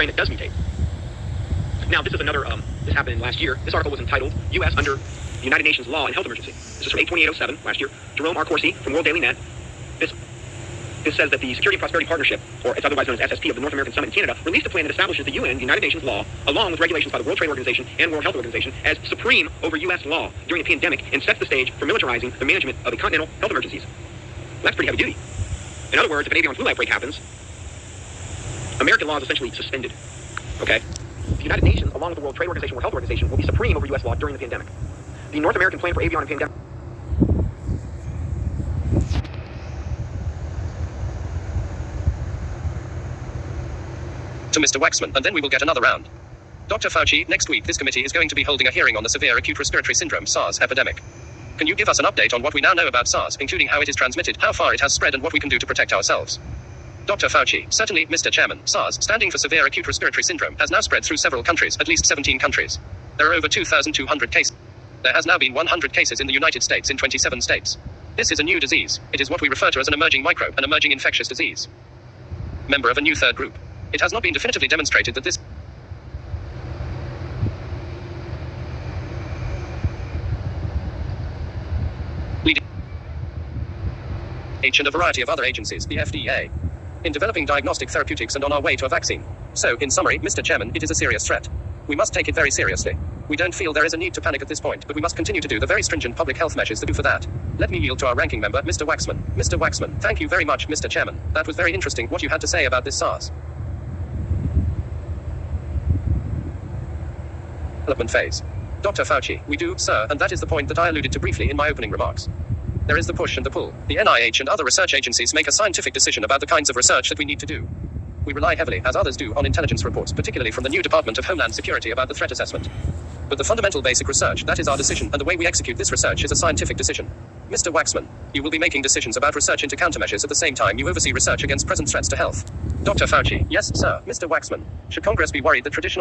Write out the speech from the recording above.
strain that does mutate. Now, this is another, this happened last year. This article was entitled, U.S. Under the United Nations Law and Health Emergency. This is from 8/28/07 last year. Jerome R. Corsi from World Daily Net. This says that the Security and Prosperity Partnership, or it's otherwise known as SSP, of the North American Summit in Canada, released a plan that establishes the UN, the United Nations law, along with regulations by the World Trade Organization and World Health Organization, as supreme over U.S. law during the pandemic, and sets the stage for militarizing the management of the continental health emergencies. That's pretty heavy duty. In other words, if an avian flu outbreak happens, American law is essentially suspended. Okay? The United Nations, along with the World Trade Organization, World Health Organization, will be supreme over U.S. law during the pandemic. The North American Plan for Avian and Pandemic. To Mr. Waxman, and then we will get another round. Dr. Fauci, next week this committee is going to be holding a hearing on the severe acute respiratory syndrome SARS epidemic. Can you give us an update on what we now know about SARS, including how it is transmitted, how far it has spread, and what we can do to protect ourselves? Dr. Fauci, certainly, Mr. Chairman. SARS, standing for severe acute respiratory syndrome, has now spread through several countries, at least 17 countries. There are over 2,200 cases. There has now been 100 cases in the United States in 27 states. This is a new disease. It is what we refer to as an emerging microbe, an emerging infectious disease. Member of a new third group. It has not been definitively demonstrated that this and a variety of other agencies, the FDA, in developing diagnostic therapeutics and on our way to a vaccine. So, in summary, Mr. Chairman, it is a serious threat. We must take it very seriously. We don't feel there is a need to panic at this point, but we must continue to do the very stringent public health measures that do for that. Let me yield to our ranking member, Mr. Waxman. Mr. Waxman, thank you very much, Mr. Chairman. That was very interesting what you had to say about this SARS development phase. Dr. Fauci, we do, sir, and that is the point that I alluded to briefly in my opening remarks. There is the push and the pull. The NIH and other research agencies make a scientific decision about the kinds of research that we need to do. We rely heavily, as others do, on intelligence reports, particularly from the new Department of Homeland Security about the threat assessment. But the fundamental basic research, that is our decision, and the way we execute this research is a scientific decision. Mr. Waxman, you will be making decisions about research into countermeasures at the same time you oversee research against present threats to health. Dr. Fauci, yes, sir, Mr. Waxman. Should Congress be worried that traditional